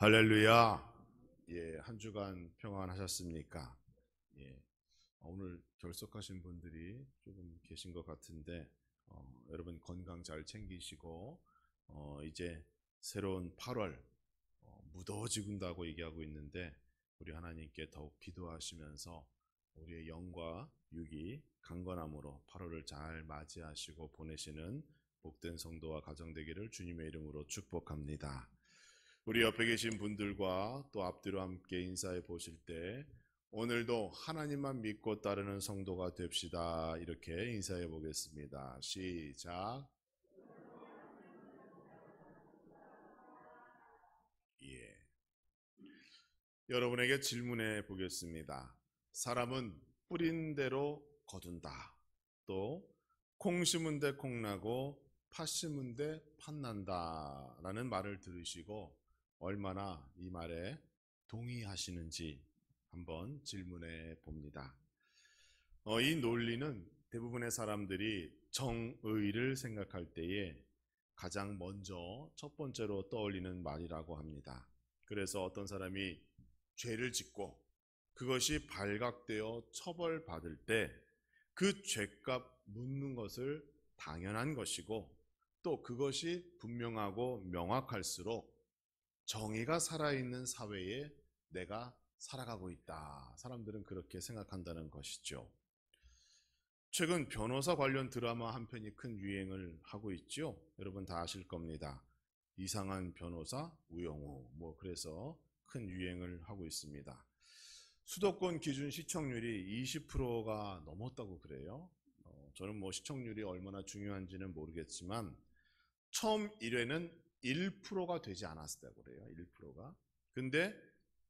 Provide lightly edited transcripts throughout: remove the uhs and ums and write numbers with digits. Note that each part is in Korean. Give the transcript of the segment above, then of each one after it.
할렐루야. 예, 한 주간 평안하셨습니까? 예, 오늘 결석하신 분들이 조금 계신 것 같은데, 여러분 건강 잘 챙기시고, 이제 새로운 8월, 무더워지군다고 얘기하고 있는데, 우리 하나님께 더욱 기도하시면서 우리의 영과 육이 강건함으로 8월을 잘 맞이하시고 보내시는 복된 성도와 가정 되기를 주님의 이름으로 축복합니다. 우리 옆에 계신 분들과 또 앞뒤로 함께 인사해 보실 때 오늘도 하나님만 믿고 따르는 성도가 됩시다. 이렇게 인사해 보겠습니다. 시작. 예. 여러분에게 질문해 보겠습니다. 사람은 뿌린 대로 거둔다. 또 콩 심은 데 콩 나고 팥 심은 데 팥 난다 라는 말을 들으시고 얼마나 이 말에 동의하시는지 한번 질문해 봅니다. 이 논리는 대부분의 사람들이 정의를 생각할 때에 가장 먼저 첫 번째로 떠올리는 말이라고 합니다. 그래서 어떤 사람이 죄를 짓고 그것이 발각되어 처벌받을 때 그 죄값 묻는 것을 당연한 것이고 또 그것이 분명하고 명확할수록 정의가 살아있는 사회에 내가 살아가고 있다. 사람들은 그렇게 생각한다는 것이죠. 최근 변호사 관련 드라마 한 편이 큰 유행을 하고 있죠. 여러분 다 아실 겁니다. 이상한 변호사 우영우 그래서 큰 유행을 하고 있습니다. 수도권 기준 시청률이 20%가 넘었다고 그래요. 저는 시청률이 얼마나 중요한지는 모르겠지만 처음 1회는 1%가 되지 않았다고 그래요. 1%가. 근데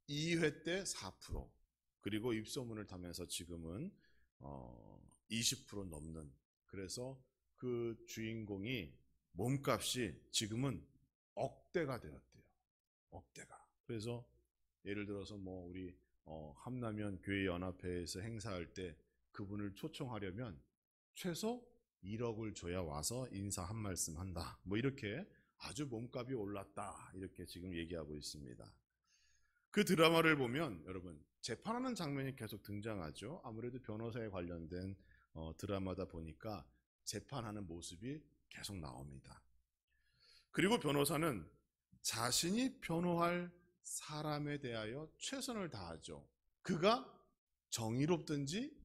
2회 때 4%. 그리고 입소문을 타면서 지금은 20% 넘는. 그래서 그 주인공이 몸값이 지금은 억대가 되었대요. 억대가. 그래서 예를 들어서 우리 함라면 교회연합회에서 행사할 때 그분을 초청하려면 최소 1억을 줘야 와서 인사 한 말씀 한다. 이렇게 아주 몸값이 올랐다. 이렇게 지금 얘기하고 있습니다. 그 드라마를 보면 여러분 재판하는 장면이 계속 등장하죠. 아무래도 변호사에 관련된 드라마다 보니까 재판하는 모습이 계속 나옵니다. 그리고 변호사는 자신이 변호할 사람에 대하여 최선을 다하죠. 그가 정의롭든지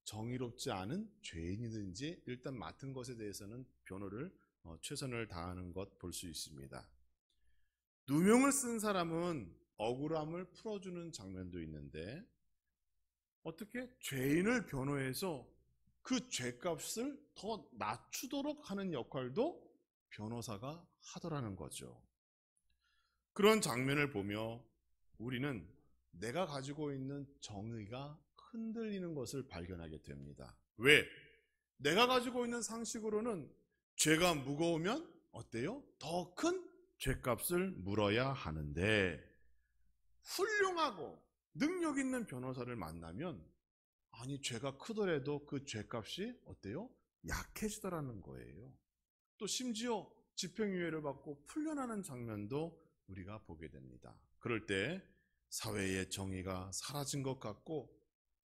정의롭지 않은 죄인이든지 일단 맡은 것에 대해서는 변호를 최선을 다하는 것 볼 수 있습니다. 누명을 쓴 사람은 억울함을 풀어주는 장면도 있는데 어떻게 죄인을 변호해서 그 죄값을 더 낮추도록 하는 역할도 변호사가 하더라는 거죠. 그런 장면을 보며 우리는 내가 가지고 있는 정의가 흔들리는 것을 발견하게 됩니다. 왜? 내가 가지고 있는 상식으로는 죄가 무거우면 어때요? 더 큰 죄값을 물어야 하는데 훌륭하고 능력 있는 변호사를 만나면 아니 죄가 크더라도 그 죄값이 어때요? 약해지더라는 거예요. 또 심지어 집행유예를 받고 풀려나는 장면도 우리가 보게 됩니다. 그럴 때 사회의 정의가 사라진 것 같고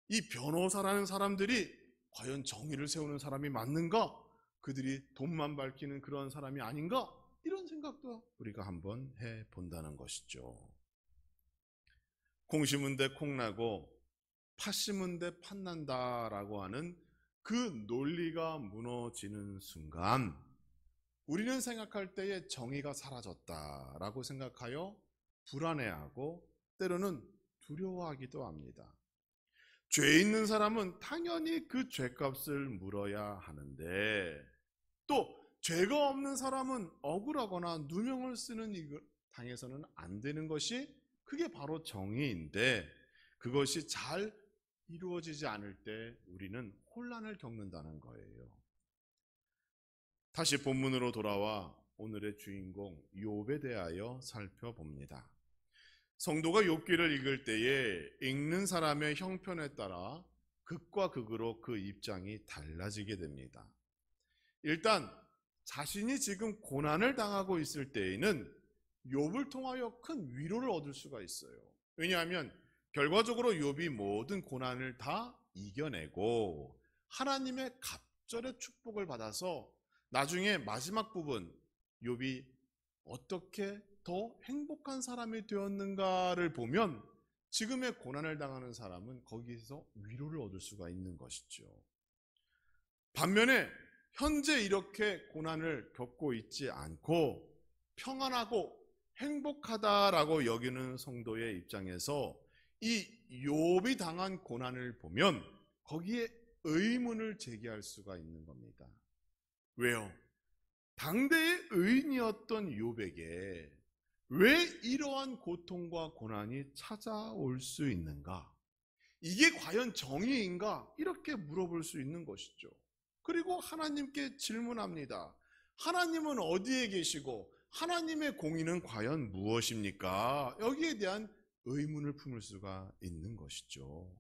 이 변호사라는 사람들이 과연 정의를 세우는 사람이 맞는가? 그들이 돈만 밝히는 그런 사람이 아닌가? 이런 생각도 우리가 한번 해본다는 것이죠. 콩 심은 데 콩 나고 팥 심은 데 팥 난다라고 하는 그 논리가 무너지는 순간 우리는 생각할 때에 정의가 사라졌다라고 생각하여 불안해하고 때로는 두려워하기도 합니다. 죄 있는 사람은 당연히 그 죄값을 물어야 하는데 또 죄가 없는 사람은 억울하거나 누명을 쓰는 일 당해서는 안 되는 것이 그게 바로 정의인데 그것이 잘 이루어지지 않을 때 우리는 혼란을 겪는다는 거예요. 다시 본문으로 돌아와 오늘의 주인공 욥에 대하여 살펴봅니다. 성도가 욥기를 읽을 때에 읽는 사람의 형편에 따라 극과 극으로 그 입장이 달라지게 됩니다. 일단 자신이 지금 고난을 당하고 있을 때에는 욥을 통하여 큰 위로를 얻을 수가 있어요. 왜냐하면 결과적으로 욥이 모든 고난을 다 이겨내고 하나님의 갑절의 축복을 받아서 나중에 마지막 부분 욥이 어떻게 더 행복한 사람이 되었는가를 보면 지금의 고난을 당하는 사람은 거기서 위로를 얻을 수가 있는 것이죠. 반면에 현재 이렇게 고난을 겪고 있지 않고 평안하고 행복하다라고 여기는 성도의 입장에서 이 욥이 당한 고난을 보면 거기에 의문을 제기할 수가 있는 겁니다. 왜요? 당대의 의인이었던 욥에게 왜 이러한 고통과 고난이 찾아올 수 있는가? 이게 과연 정의인가? 이렇게 물어볼 수 있는 것이죠. 그리고 하나님께 질문합니다. 하나님은 어디에 계시고 하나님의 공의는 과연 무엇입니까? 여기에 대한 의문을 품을 수가 있는 것이죠.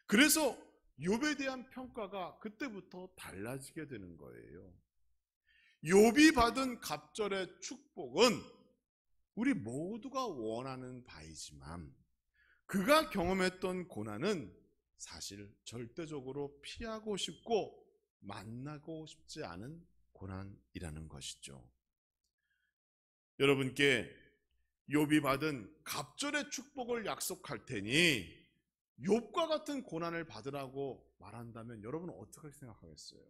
그래서 욥에 대한 평가가 그때부터 달라지게 되는 거예요. 욥이 받은 갑절의 축복은 우리 모두가 원하는 바이지만 그가 경험했던 고난은 사실 절대적으로 피하고 싶고 만나고 싶지 않은 고난이라는 것이죠. 여러분께 욥이 받은 갑절의 축복을 약속할 테니 욥과 같은 고난을 받으라고 말한다면 여러분은 어떻게 생각하겠어요?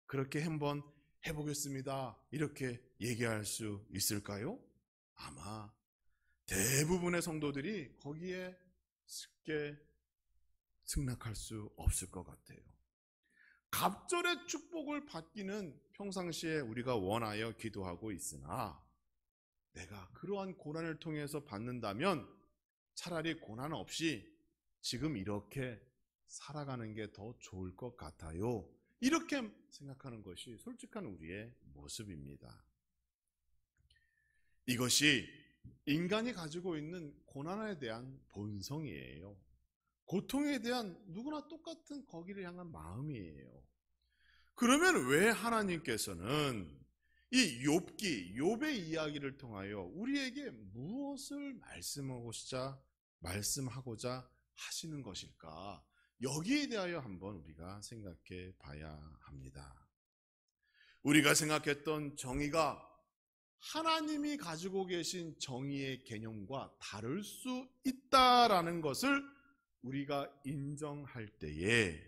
그렇게 한번 해보겠습니다. 이렇게 얘기할 수 있을까요? 아마 대부분의 성도들이 거기에 쉽게 승낙할 수 없을 것 같아요. 갑절의 축복을 받기는 평상시에 우리가 원하여 기도하고 있으나 내가 그러한 고난을 통해서 받는다면 차라리 고난 없이 지금 이렇게 살아가는 게 더 좋을 것 같아요. 이렇게 생각하는 것이 솔직한 우리의 모습입니다. 이것이 인간이 가지고 있는 고난에 대한 본성이에요. 고통에 대한 누구나 똑같은 거기를 향한 마음이에요. 그러면 왜 하나님께서는 이 욥의 이야기를 통하여 우리에게 무엇을 말씀하고자 하시는 것일까? 여기에 대하여 한번 우리가 생각해 봐야 합니다. 우리가 생각했던 정의가 하나님이 가지고 계신 정의의 개념과 다를 수 있다라는 것을 우리가 인정할 때에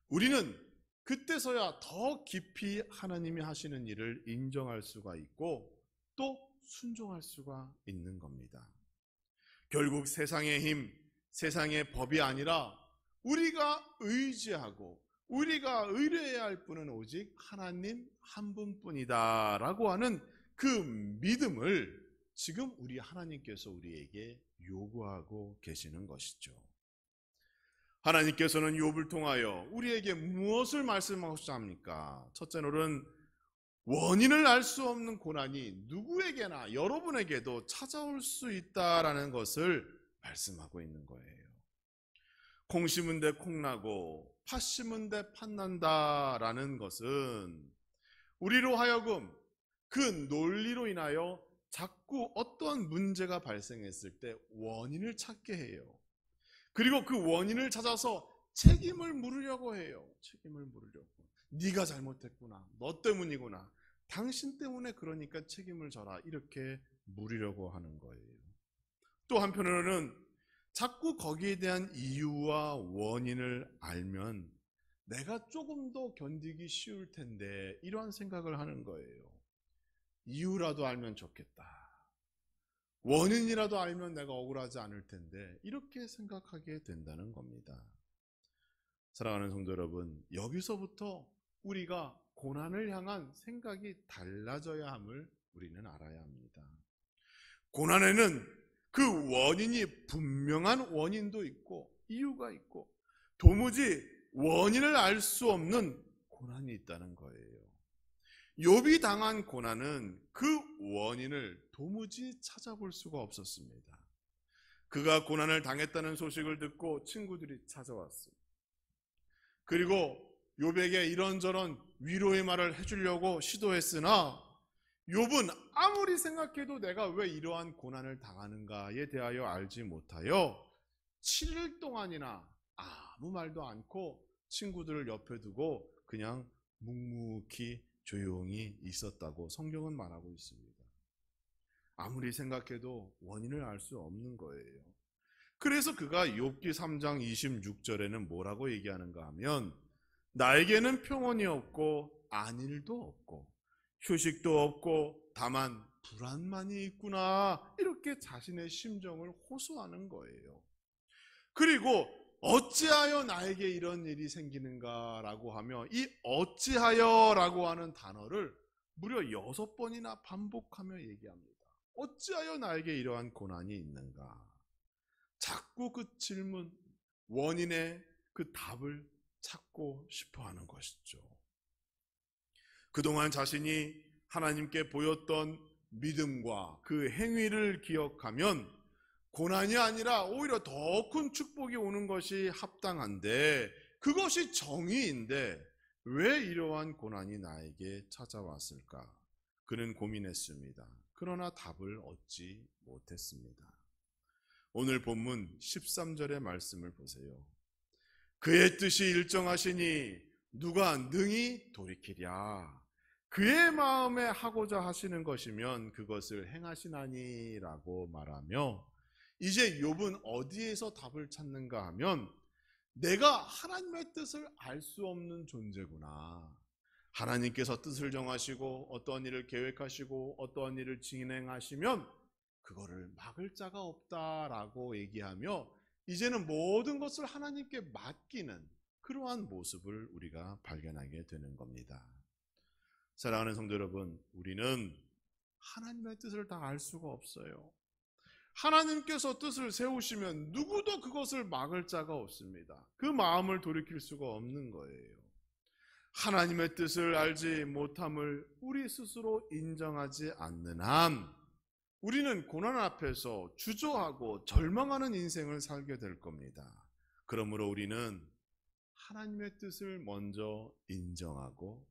우리는 그때서야 더 깊이 하나님이 하시는 일을 인정할 수가 있고 또 순종할 수가 있는 겁니다. 결국 세상의 힘, 세상의 법이 아니라 우리가 의지하고 우리가 의뢰해야 할 분은 오직 하나님 한 분뿐이다 라고 하는 그 믿음을 지금 우리 하나님께서 우리에게 요구하고 계시는 것이죠. 하나님께서는 욥을 통하여 우리에게 무엇을 말씀하고자 합니까? 첫째로는 원인을 알 수 없는 고난이 누구에게나 여러분에게도 찾아올 수 있다라는 것을 말씀하고 있는 거예요. 콩 심은 데 콩 나고 팥 심은 데 팥 난다라는 것은 우리로 하여금 그 논리로 인하여 자꾸 어떠한 문제가 발생했을 때 원인을 찾게 해요. 그리고 그 원인을 찾아서 책임을 물으려고 해요. 책임을 물으려고. 네가 잘못했구나. 너 때문이구나. 당신 때문에 그러니까 책임을 져라. 이렇게 물으려고 하는 거예요. 또 한편으로는 자꾸 거기에 대한 이유와 원인을 알면 내가 조금 더 견디기 쉬울 텐데 이러한 생각을 하는 거예요. 이유라도 알면 좋겠다. 원인이라도 알면 내가 억울하지 않을 텐데 이렇게 생각하게 된다는 겁니다. 사랑하는 성도 여러분, 여기서부터 우리가 고난을 향한 생각이 달라져야 함을 우리는 알아야 합니다. 고난에는 그 원인이 분명한 원인도 있고 이유가 있고 도무지 원인을 알 수 없는 고난이 있다는 거예요. 욥이 당한 고난은 그 원인을 도무지 찾아볼 수가 없었습니다. 그가 고난을 당했다는 소식을 듣고 친구들이 찾아왔어요. 그리고 욥에게 이런저런 위로의 말을 해주려고 시도했으나 욥은 아무리 생각해도 내가 왜 이러한 고난을 당하는가에 대하여 알지 못하여 7일 동안이나 아무 말도 않고 친구들을 옆에 두고 그냥 묵묵히 조용히 있었다고 성경은 말하고 있습니다. 아무리 생각해도 원인을 알 수 없는 거예요. 그래서 그가 욥기 3장 26절에는 뭐라고 얘기하는가 하면 나에게는 평온이 없고 안일도 없고 휴식도 없고 다만 불안만이 있구나, 이렇게 자신의 심정을 호소하는 거예요. 그리고 어찌하여 나에게 이런 일이 생기는가라고 하며 이 어찌하여라고 하는 단어를 무려 6번이나 반복하며 얘기합니다. 어찌하여 나에게 이러한 고난이 있는가? 자꾸 그 질문, 원인의 그 답을 찾고 싶어 하는 것이죠. 그동안 자신이 하나님께 보였던 믿음과 그 행위를 기억하면 고난이 아니라 오히려 더 큰 축복이 오는 것이 합당한데, 그것이 정의인데 왜 이러한 고난이 나에게 찾아왔을까? 그는 고민했습니다. 그러나 답을 얻지 못했습니다. 오늘 본문 13절의 말씀을 보세요. 그의 뜻이 일정하시니 누가 능히 돌이키랴. 그의 마음에 하고자 하시는 것이면 그것을 행하시나니라고 말하며, 이제 욥은 어디에서 답을 찾는가 하면 내가 하나님의 뜻을 알 수 없는 존재구나. 하나님께서 뜻을 정하시고 어떠한 일을 계획하시고 어떠한 일을 진행하시면 그거를 막을 자가 없다라고 얘기하며 이제는 모든 것을 하나님께 맡기는 그러한 모습을 우리가 발견하게 되는 겁니다. 사랑하는 성도 여러분, 우리는 하나님의 뜻을 다 알 수가 없어요. 하나님께서 뜻을 세우시면 누구도 그것을 막을 자가 없습니다. 그 마음을 돌이킬 수가 없는 거예요. 하나님의 뜻을 알지 못함을 우리 스스로 인정하지 않는 한 우리는 고난 앞에서 주저하고 절망하는 인생을 살게 될 겁니다. 그러므로 우리는 하나님의 뜻을 먼저 인정하고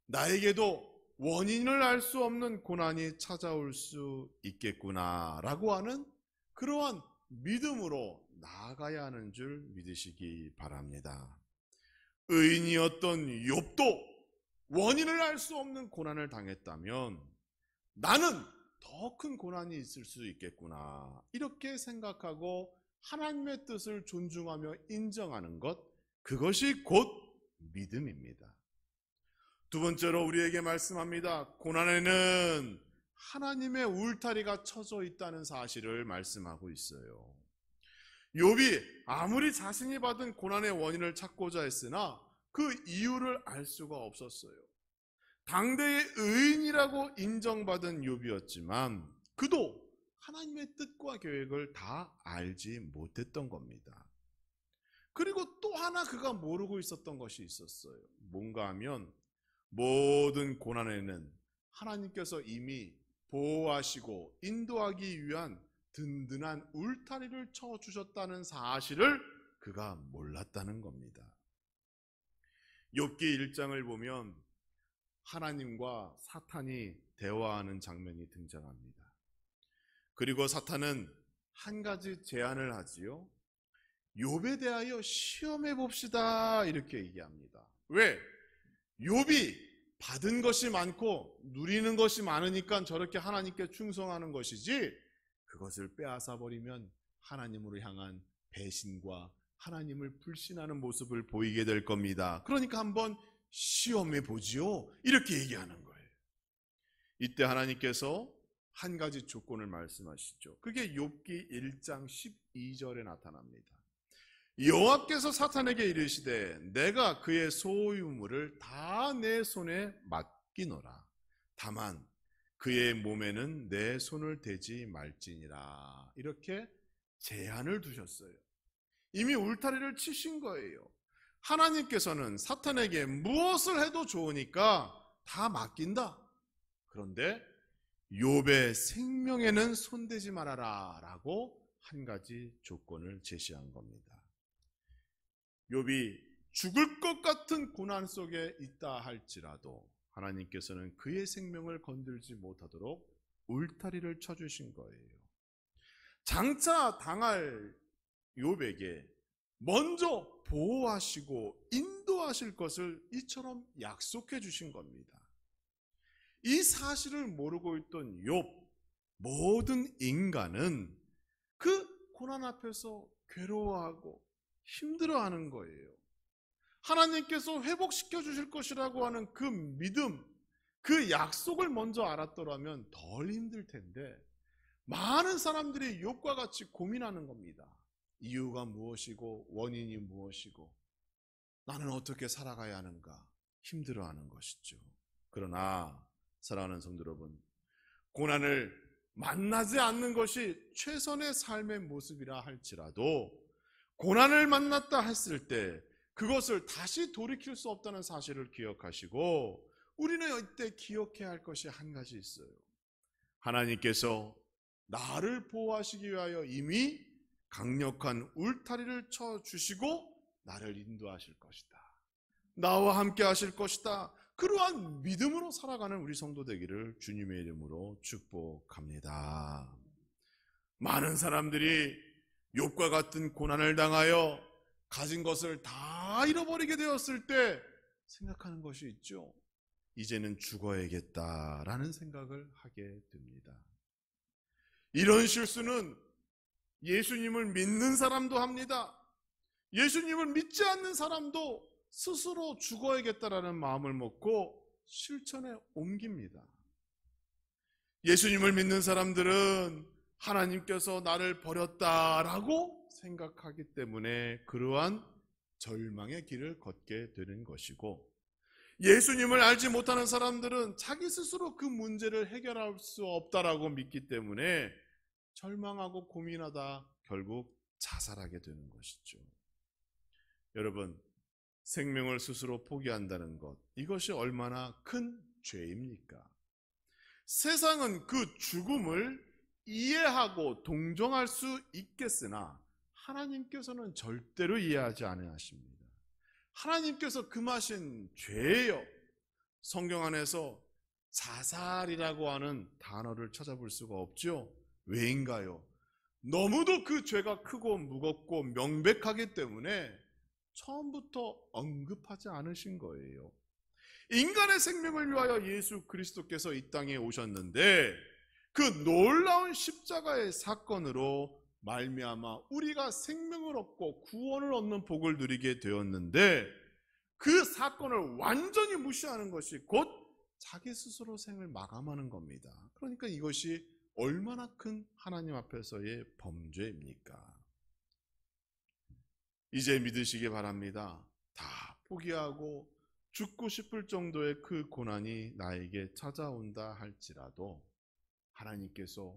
나에게도 원인을 알 수 없는 고난이 찾아올 수 있겠구나라고 하는 그러한 믿음으로 나아가야 하는 줄 믿으시기 바랍니다. 의인이었던 욥도 원인을 알 수 없는 고난을 당했다면 나는 더 큰 고난이 있을 수 있겠구나, 이렇게 생각하고 하나님의 뜻을 존중하며 인정하는 것, 그것이 곧 믿음입니다. 두 번째로 우리에게 말씀합니다. 고난에는 하나님의 울타리가 쳐져 있다는 사실을 말씀하고 있어요. 욥이 아무리 자신이 받은 고난의 원인을 찾고자 했으나 그 이유를 알 수가 없었어요. 당대의 의인이라고 인정받은 욥이었지만 그도 하나님의 뜻과 계획을 다 알지 못했던 겁니다. 그리고 또 하나 그가 모르고 있었던 것이 있었어요. 뭔가 하면 모든 고난에는 하나님께서 이미 보호하시고 인도하기 위한 든든한 울타리를 쳐주셨다는 사실을 그가 몰랐다는 겁니다. 욥기 1장을 보면 하나님과 사탄이 대화하는 장면이 등장합니다. 그리고 사탄은 한 가지 제안을 하지요. 욥에 대하여 시험해 봅시다, 이렇게 얘기합니다. 왜? 욥이 받은 것이 많고 누리는 것이 많으니까 저렇게 하나님께 충성하는 것이지, 그것을 빼앗아 버리면 하나님으로 향한 배신과 하나님을 불신하는 모습을 보이게 될 겁니다. 그러니까 한번 시험해 보지요, 이렇게 얘기하는 거예요. 이때 하나님께서 한 가지 조건을 말씀하시죠. 그게 욥기 1장 12절에 나타납니다. 여호와께서 사탄에게 이르시되 내가 그의 소유물을 다 내 손에 맡기노라. 다만 그의 몸에는 내 손을 대지 말지니라. 이렇게 제한을 두셨어요. 이미 울타리를 치신 거예요. 하나님께서는 사탄에게 무엇을 해도 좋으니까 다 맡긴다. 그런데 욥의 생명에는 손대지 말아라 라고 한 가지 조건을 제시한 겁니다. 욥이 죽을 것 같은 고난 속에 있다 할지라도 하나님께서는 그의 생명을 건들지 못하도록 울타리를 쳐주신 거예요. 장차 당할 욥에게 먼저 보호하시고 인도하실 것을 이처럼 약속해 주신 겁니다. 이 사실을 모르고 있던 욥, 모든 인간은 그 고난 앞에서 괴로워하고 힘들어하는 거예요. 하나님께서 회복시켜 주실 것이라고 하는 그 믿음, 그 약속을 먼저 알았더라면 덜 힘들 텐데 많은 사람들이 욥과 같이 고민하는 겁니다. 이유가 무엇이고 원인이 무엇이고 나는 어떻게 살아가야 하는가 힘들어하는 것이죠. 그러나 사랑하는 성도 여러분, 고난을 만나지 않는 것이 최선의 삶의 모습이라 할지라도 고난을 만났다 했을 때 그것을 다시 돌이킬 수 없다는 사실을 기억하시고 우리는 이때 기억해야 할 것이 한 가지 있어요. 하나님께서 나를 보호하시기 위하여 이미 강력한 울타리를 쳐주시고 나를 인도하실 것이다. 나와 함께 하실 것이다. 그러한 믿음으로 살아가는 우리 성도 되기를 주님의 이름으로 축복합니다. 많은 사람들이 욥과 같은 고난을 당하여 가진 것을 다 잃어버리게 되었을 때 생각하는 것이 있죠. 이제는 죽어야겠다라는 생각을 하게 됩니다. 이런 실수는 예수님을 믿는 사람도 합니다. 예수님을 믿지 않는 사람도 스스로 죽어야겠다라는 마음을 먹고 실천에 옮깁니다. 예수님을 믿는 사람들은 하나님께서 나를 버렸다라고 생각하기 때문에 그러한 절망의 길을 걷게 되는 것이고, 예수님을 알지 못하는 사람들은 자기 스스로 그 문제를 해결할 수 없다라고 믿기 때문에 절망하고 고민하다 결국 자살하게 되는 것이죠. 여러분, 생명을 스스로 포기한다는 것, 이것이 얼마나 큰 죄입니까? 세상은 그 죽음을 이해하고 동정할 수 있겠으나 하나님께서는 절대로 이해하지 않으십니다. 하나님께서 금하신 죄예요. 성경 안에서 자살이라고 하는 단어를 찾아볼 수가 없죠. 왜인가요? 너무도 그 죄가 크고 무겁고 명백하기 때문에 처음부터 언급하지 않으신 거예요. 인간의 생명을 위하여 예수 그리스도께서 이 땅에 오셨는데 그 놀라운 십자가의 사건으로 말미암아 우리가 생명을 얻고 구원을 얻는 복을 누리게 되었는데, 그 사건을 완전히 무시하는 것이 곧 자기 스스로 생을 마감하는 겁니다. 그러니까 이것이 얼마나 큰 하나님 앞에서의 범죄입니까? 이제 믿으시기 바랍니다. 다 포기하고 죽고 싶을 정도의 그 고난이 나에게 찾아온다 할지라도 하나님께서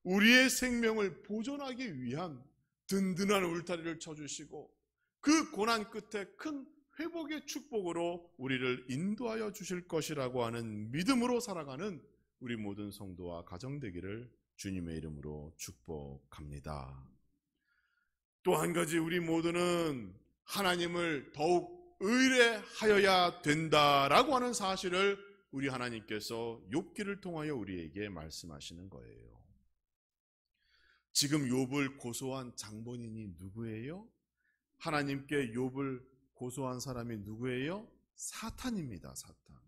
우리의 생명을 보존하기 위한 든든한 울타리를 쳐주시고 그 고난 끝에 큰 회복의 축복으로 우리를 인도하여 주실 것이라고 하는 믿음으로 살아가는 우리 모든 성도와 가정 되기를 주님의 이름으로 축복합니다. 또 한 가지, 우리 모두는 하나님을 더욱 의뢰하여야 된다라고 하는 사실을 우리 하나님께서 욥기를 통하여 우리에게 말씀하시는 거예요. 지금 욥을 고소한 장본인이 누구예요? 하나님께 욥을 고소한 사람이 누구예요? 사탄입니다. 사탄.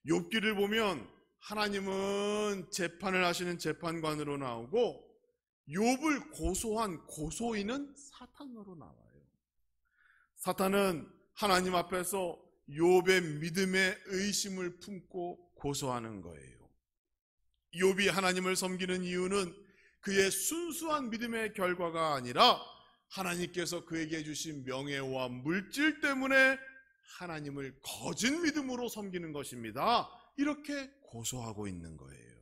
욥기를 보면 하나님은 재판을 하시는 재판관으로 나오고 욥을 고소한 고소인은 사탄으로 나와요. 사탄은 하나님 앞에서 욥의 믿음에 의심을 품고 고소하는 거예요. 욥이 하나님을 섬기는 이유는 그의 순수한 믿음의 결과가 아니라 하나님께서 그에게 주신 명예와 물질 때문에 하나님을 거짓 믿음으로 섬기는 것입니다. 이렇게 고소하고 있는 거예요.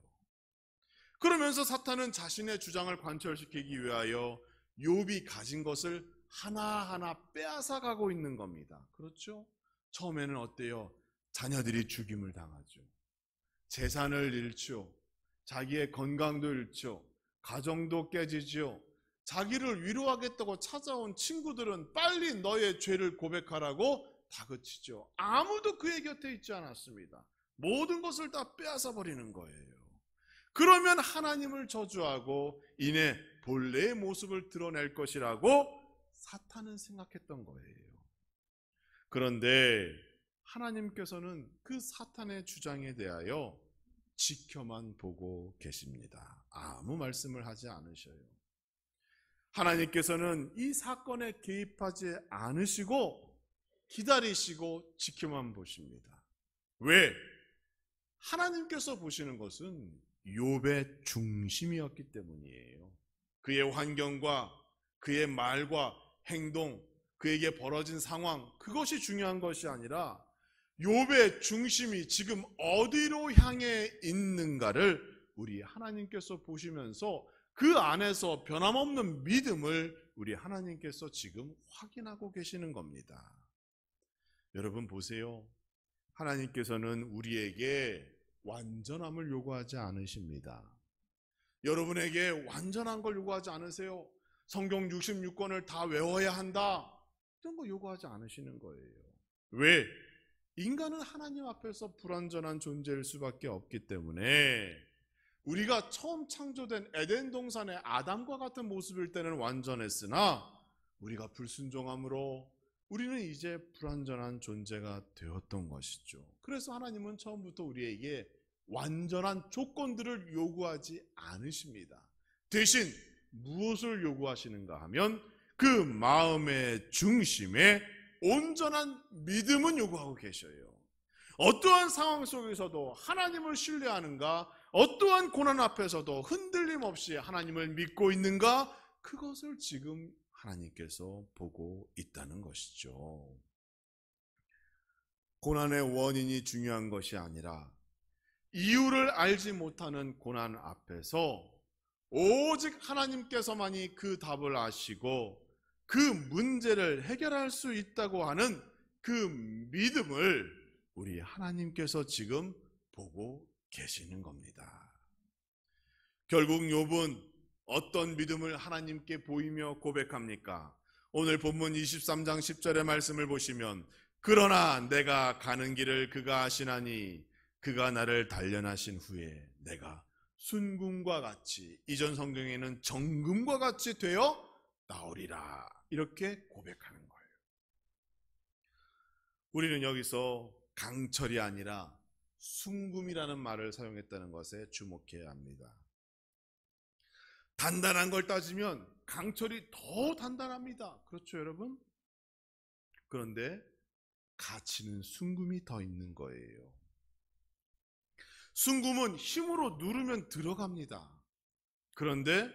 그러면서 사탄은 자신의 주장을 관철시키기 위하여 욥이 가진 것을 하나하나 빼앗아 가고 있는 겁니다. 그렇죠? 처음에는 어때요? 자녀들이 죽임을 당하죠. 재산을 잃죠. 자기의 건강도 잃죠. 가정도 깨지죠. 자기를 위로하겠다고 찾아온 친구들은 빨리 너의 죄를 고백하라고 다그치죠. 아무도 그의 곁에 있지 않았습니다. 모든 것을 다 빼앗아 버리는 거예요. 그러면 하나님을 저주하고 이내 본래의 모습을 드러낼 것이라고 사탄은 생각했던 거예요. 그런데 하나님께서는 그 사탄의 주장에 대하여 지켜만 보고 계십니다. 아무 말씀을 하지 않으셔요. 하나님께서는 이 사건에 개입하지 않으시고 기다리시고 지켜만 보십니다. 왜? 하나님께서 보시는 것은 욥의 중심이었기 때문이에요. 그의 환경과 그의 말과 행동, 그에게 벌어진 상황, 그것이 중요한 것이 아니라 욥의 중심이 지금 어디로 향해 있는가를 우리 하나님께서 보시면서 그 안에서 변함없는 믿음을 우리 하나님께서 지금 확인하고 계시는 겁니다. 여러분 보세요. 하나님께서는 우리에게 완전함을 요구하지 않으십니다. 여러분에게 완전한 걸 요구하지 않으세요. 성경 66권을 다 외워야 한다, 이런 거 요구하지 않으시는 거예요. 왜? 인간은 하나님 앞에서 불완전한 존재일 수밖에 없기 때문에 우리가 처음 창조된 에덴 동산의 아담과 같은 모습일 때는 완전했으나 우리가 불순종함으로 우리는 이제 불완전한 존재가 되었던 것이죠. 그래서 하나님은 처음부터 우리에게 완전한 조건들을 요구하지 않으십니다. 대신 무엇을 요구하시는가 하면 그 마음의 중심에 온전한 믿음은 요구하고 계셔요. 어떠한 상황 속에서도 하나님을 신뢰하는가, 어떠한 고난 앞에서도 흔들림 없이 하나님을 믿고 있는가, 그것을 지금 하나님께서 보고 있다는 것이죠. 고난의 원인이 중요한 것이 아니라 이유를 알지 못하는 고난 앞에서 오직 하나님께서만이 그 답을 아시고 그 문제를 해결할 수 있다고 하는 그 믿음을 우리 하나님께서 지금 보고 계시는 겁니다. 결국 욥은 어떤 믿음을 하나님께 보이며 고백합니까? 오늘 본문 23장 10절의 말씀을 보시면 그러나 내가 가는 길을 그가 아시나니 그가 나를 단련하신 후에 내가 순금과 같이, 이전 성경에는 정금과 같이 되어 나오리라, 이렇게 고백하는 거예요. 우리는 여기서 강철이 아니라 순금이라는 말을 사용했다는 것에 주목해야 합니다. 단단한 걸 따지면 강철이 더 단단합니다. 그렇죠, 여러분? 그런데 가치는 순금이 더 있는 거예요. 순금은 힘으로 누르면 들어갑니다. 그런데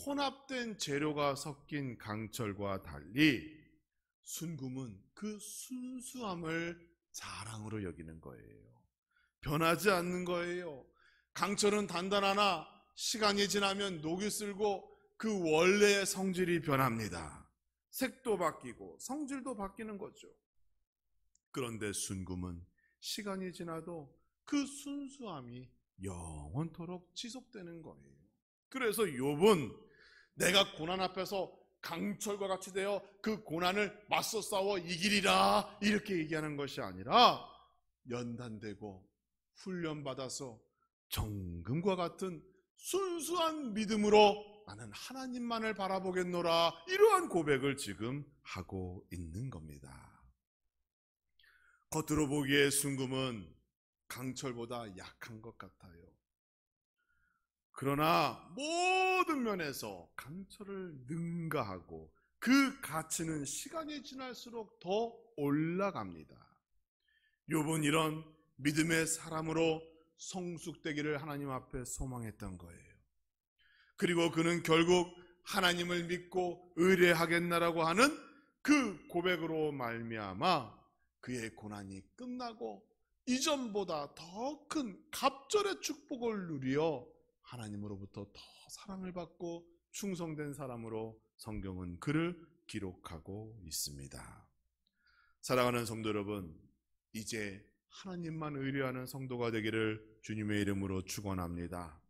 혼합된 재료가 섞인 강철과 달리 순금은 그 순수함을 자랑으로 여기는 거예요. 변하지 않는 거예요. 강철은 단단하나 시간이 지나면 녹이 슬고 그 원래의 성질이 변합니다. 색도 바뀌고 성질도 바뀌는 거죠. 그런데 순금은 시간이 지나도 그 순수함이 영원토록 지속되는 거예요. 그래서 욥은 내가 고난 앞에서 강철과 같이 되어 그 고난을 맞서 싸워 이기리라, 이렇게 얘기하는 것이 아니라 연단되고 훈련받아서 정금과 같은 순수한 믿음으로 나는 하나님만을 바라보겠노라, 이러한 고백을 지금 하고 있는 겁니다. 겉으로 보기에 순금은 강철보다 약한 것 같아요. 그러나 모든 면에서 강철을 능가하고 그 가치는 시간이 지날수록 더 올라갑니다. 욥은 이런 믿음의 사람으로 성숙되기를 하나님 앞에 소망했던 거예요. 그리고 그는 결국 하나님을 믿고 의뢰하겠나라고 하는 그 고백으로 말미암아 그의 고난이 끝나고 이전보다 더 큰 갑절의 축복을 누리어 하나님으로부터 더 사랑을 받고 충성된 사람으로 성경은 그를 기록하고 있습니다. 사랑하는 성도 여러분, 이제 하나님만 의뢰하는 성도가 되기를 주님의 이름으로 축원합니다.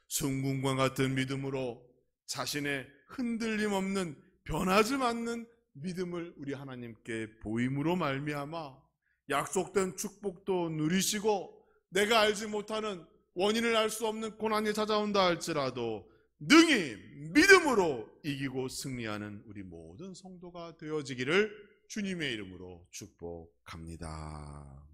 순금과 같은 믿음으로 자신의 흔들림 없는 변하지 않는 믿음을 우리 하나님께 보임으로 말미암아 약속된 축복도 누리시고 내가 알지 못하는 원인을 알 수 없는 고난이 찾아온다 할지라도 능히 믿음으로 이기고 승리하는 우리 모든 성도가 되어지기를 주님의 이름으로 축복합니다.